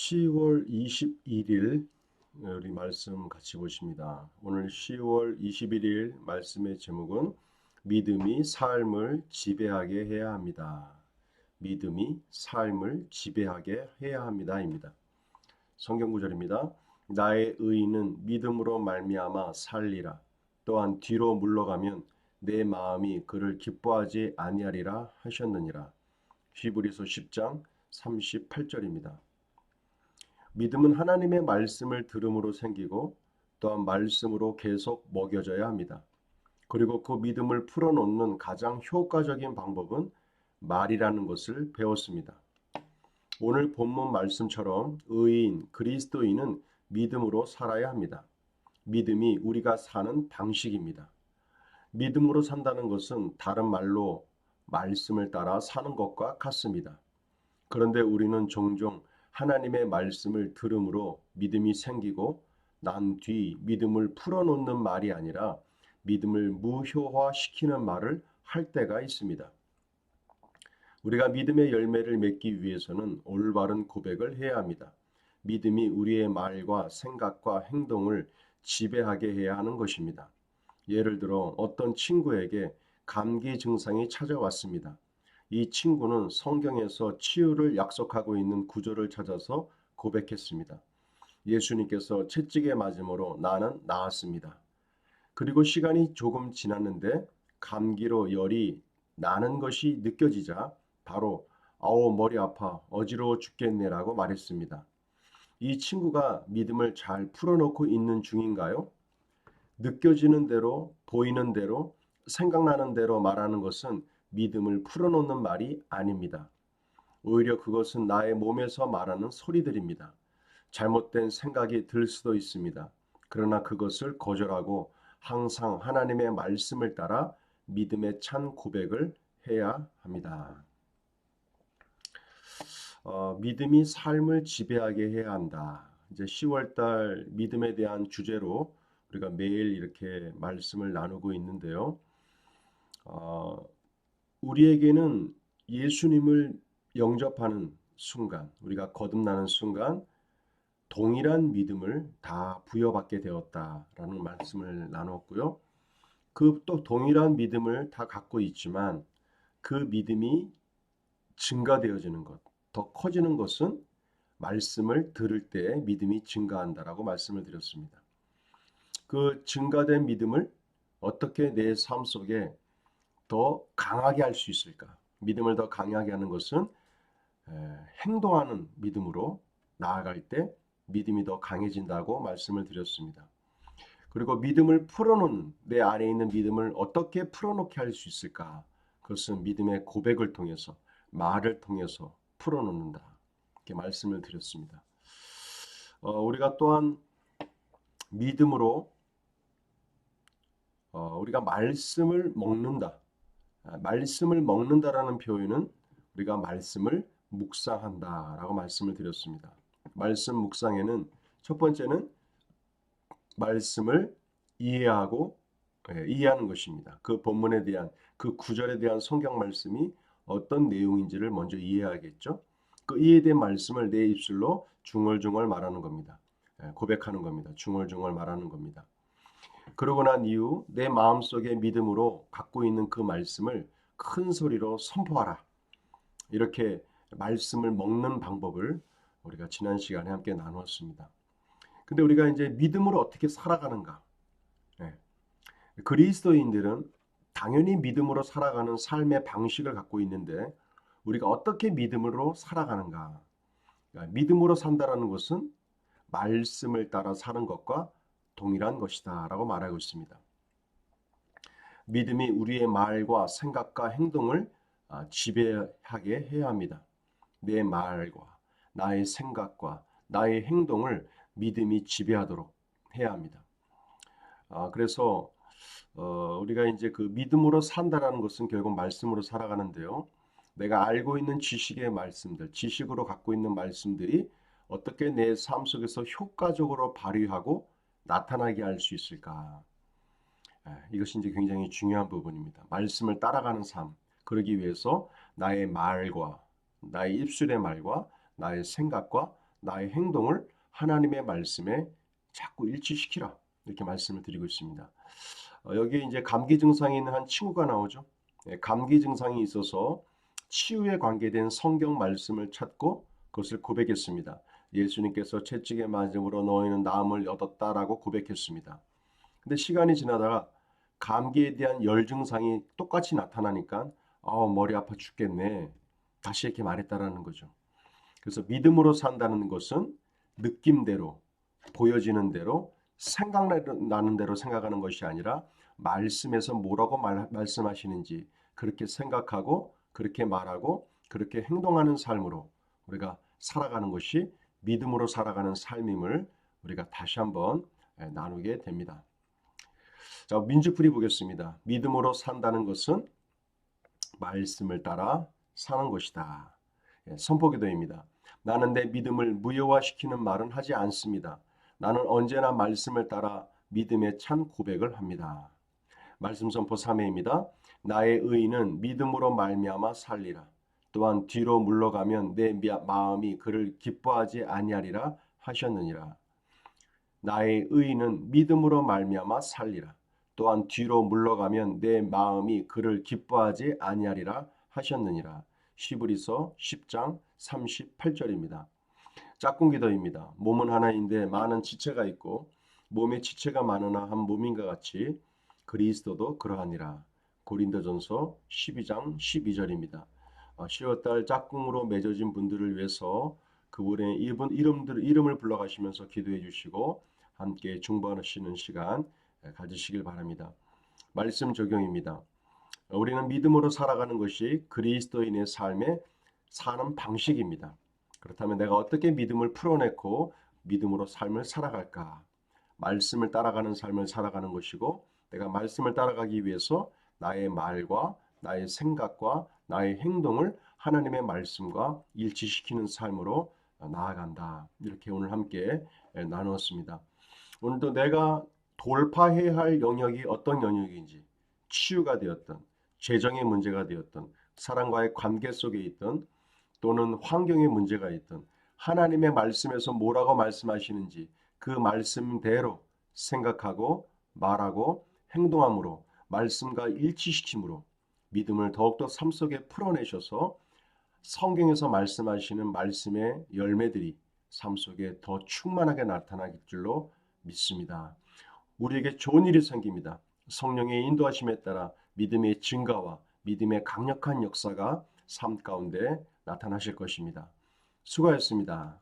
10월 21일 우리 말씀 같이 보십니다. 오늘 10월 21일 말씀의 제목은 믿음이 삶을 지배하게 해야 합니다. 믿음이 삶을 지배하게 해야 합니다입니다. 성경 구절입니다. 나의 의인은 믿음으로 말미암아 살리라. 또한 뒤로 물러가면 내 마음이 그를 기뻐하지 아니하리라 하셨느니라. 히브리서 10장 38절입니다. 믿음은 하나님의 말씀을 들음으로 생기고 또한 말씀으로 계속 먹여져야 합니다. 그리고 그 믿음을 풀어놓는 가장 효과적인 방법은 말이라는 것을 배웠습니다. 오늘 본문 말씀처럼 의인, 그리스도인은 믿음으로 살아야 합니다. 믿음이 우리가 사는 방식입니다. 믿음으로 산다는 것은 다른 말로 말씀을 따라 사는 것과 같습니다. 그런데 우리는 종종 하나님의 말씀을 들음으로 믿음이 생기고 난 뒤 믿음을 풀어놓는 말이 아니라 믿음을 무효화시키는 말을 할 때가 있습니다. 우리가 믿음의 열매를 맺기 위해서는 올바른 고백을 해야 합니다. 믿음이 우리의 말과 생각과 행동을 지배하게 해야 하는 것입니다. 예를 들어 어떤 친구에게 감기 증상이 찾아왔습니다. 이 친구는 성경에서 치유를 약속하고 있는 구절을 찾아서 고백했습니다. 예수님께서 채찍에 맞음으로 나는 나았습니다. 그리고 시간이 조금 지났는데 감기로 열이 나는 것이 느껴지자 바로 아우 머리 아파 어지러워 죽겠네라고 말했습니다. 이 친구가 믿음을 잘 풀어놓고 있는 중인가요? 느껴지는 대로 보이는 대로 생각나는 대로 말하는 것은 믿음을 풀어놓는 말이 아닙니다. 오히려 그것은 나의 몸에서 말하는 소리들입니다. 잘못된 생각이 들 수도 있습니다. 그러나 그것을 거절하고 항상 하나님의 말씀을 따라 믿음의 찬 고백을 해야 합니다. 믿음이 삶을 지배하게 해야 한다. 이제 10월달 믿음에 대한 주제로 우리가 매일 이렇게 말씀을 나누고 있는데요. 우리에게는 예수님을 영접하는 순간, 우리가 거듭나는 순간 동일한 믿음을 다 부여받게 되었다라는 말씀을 나눴고요. 그 또 동일한 믿음을 다 갖고 있지만 그 믿음이 증가되어지는 것, 더 커지는 것은 말씀을 들을 때 믿음이 증가한다라고 말씀을 드렸습니다. 그 증가된 믿음을 어떻게 내 삶 속에 더 강하게 할 수 있을까? 믿음을 더 강하게 하는 것은 행동하는 믿음으로 나아갈 때 믿음이 더 강해진다고 말씀을 드렸습니다. 그리고 믿음을 풀어놓는 내 안에 있는 믿음을 어떻게 풀어놓게 할 수 있을까? 그것은 믿음의 고백을 통해서 말을 통해서 풀어놓는다. 이렇게 말씀을 드렸습니다. 우리가 또한 믿음으로 우리가 말씀을 먹는다. 말씀을 먹는다라는 표현은 우리가 말씀을 묵상한다라고 말씀을 드렸습니다. 말씀 묵상에는 첫 번째는 말씀을 이해하고 이해하는 것입니다. 그 본문에 대한 그 구절에 대한 성경 말씀이 어떤 내용인지를 먼저 이해하겠죠. 그 이해된 말씀을 내 입술로 중얼중얼 말하는 겁니다. 고백하는 겁니다. 중얼중얼 말하는 겁니다. 그러고 난 이후 내 마음속에 믿음으로 갖고 있는 그 말씀을 큰 소리로 선포하라. 이렇게 말씀을 먹는 방법을 우리가 지난 시간에 함께 나누었습니다. 근데 우리가 이제 믿음으로 어떻게 살아가는가? 그리스도인들은 당연히 믿음으로 살아가는 삶의 방식을 갖고 있는데 우리가 어떻게 믿음으로 살아가는가? 그러니까 믿음으로 산다라는 것은 말씀을 따라 사는 것과 동일한 것이다라고 말하고 있습니다. 믿음이 우리의 말과 생각과 행동을 지배하게 해야 합니다. 내 말과 나의 생각과 나의 행동을 믿음이 지배하도록 해야 합니다. 그래서 우리가 이제 그 믿음으로 산다라는 것은 결국 말씀으로 살아가는데요. 내가 알고 있는 지식의 말씀들, 지식으로 갖고 있는 말씀들이 어떻게 내 삶 속에서 효과적으로 발휘하고 나타나게 할 수 있을까? 이것이 이제 굉장히 중요한 부분입니다. 말씀을 따라가는 삶. 그러기 위해서 나의 말과 나의 입술의 말과 나의 생각과 나의 행동을 하나님의 말씀에 자꾸 일치시키라. 이렇게 말씀을 드리고 있습니다. 여기 이제 감기 증상이 있는 한 친구가 나오죠. 감기 증상이 있어서 치유에 관계된 성경 말씀을 찾고 그것을 고백했습니다. 예수님께서 채찍에 맞음으로 너희는 나음을 얻었다라고 고백했습니다. 근데 시간이 지나다가 감기에 대한 열 증상이 똑같이 나타나니까 머리 아파 죽겠네. 다시 이렇게 말했다라는 거죠. 그래서 믿음으로 산다는 것은 느낌대로, 보여지는 대로, 생각나는 대로 생각하는 것이 아니라 말씀에서 뭐라고 말씀하시는지 그렇게 생각하고 그렇게 말하고 그렇게 행동하는 삶으로 우리가 살아가는 것이 믿음으로 살아가는 삶임을 우리가 다시 한번 나누게 됩니다. 자, 민주풀이 보겠습니다. 믿음으로 산다는 것은 말씀을 따라 사는 것이다. 선포기도입니다. 나는 내 믿음을 무효화시키는 말은 하지 않습니다. 나는 언제나 말씀을 따라 믿음의 찬 고백을 합니다. 말씀 선포 3회입니다. 나의 의인은 믿음으로 말미암아 살리라. 또한 뒤로 물러가면 내 마음이 그를 기뻐하지 아니하리라 하셨느니라. 나의 의인은 믿음으로 말미암아 살리라. 또한 뒤로 물러가면 내 마음이 그를 기뻐하지 아니하리라 하셨느니라. 히브리서 10장 38절입니다. 짝꿍 기도입니다. 몸은 하나인데 많은 지체가 있고 몸에 지체가 많으나 한 몸인가 같이 그리스도도 그러하니라. 고린도전서 12장 12절입니다. 10월달 짝꿍으로 맺어진 분들을 위해서 그분의 이름을 불러가시면서 기도해 주시고 함께 중보하시는 시간 가지시길 바랍니다. 말씀 적용입니다. 우리는 믿음으로 살아가는 것이 그리스도인의 삶의 사는 방식입니다. 그렇다면 내가 어떻게 믿음을 풀어내고 믿음으로 삶을 살아갈까? 말씀을 따라가는 삶을 살아가는 것이고 내가 말씀을 따라가기 위해서 나의 말과 나의 생각과 나의 행동을 하나님의 말씀과 일치시키는 삶으로 나아간다. 이렇게 오늘 함께 나누었습니다. 오늘도 내가 돌파해야 할 영역이 어떤 영역인지 치유가 되었던 재정의 문제가 되었던 사람과의 관계 속에 있던 또는 환경의 문제가 있던 하나님의 말씀에서 뭐라고 말씀하시는지 그 말씀대로 생각하고 말하고 행동함으로 말씀과 일치시킴으로 믿음을 더욱더 삶 속에 풀어내셔서 성경에서 말씀하시는 말씀의 열매들이 삶 속에 더 충만하게 나타날 줄로 믿습니다. 우리에게 좋은 일이 생깁니다. 성령의 인도하심에 따라 믿음의 증가와 믿음의 강력한 역사가 삶 가운데 나타나실 것입니다. 수고하셨습니다.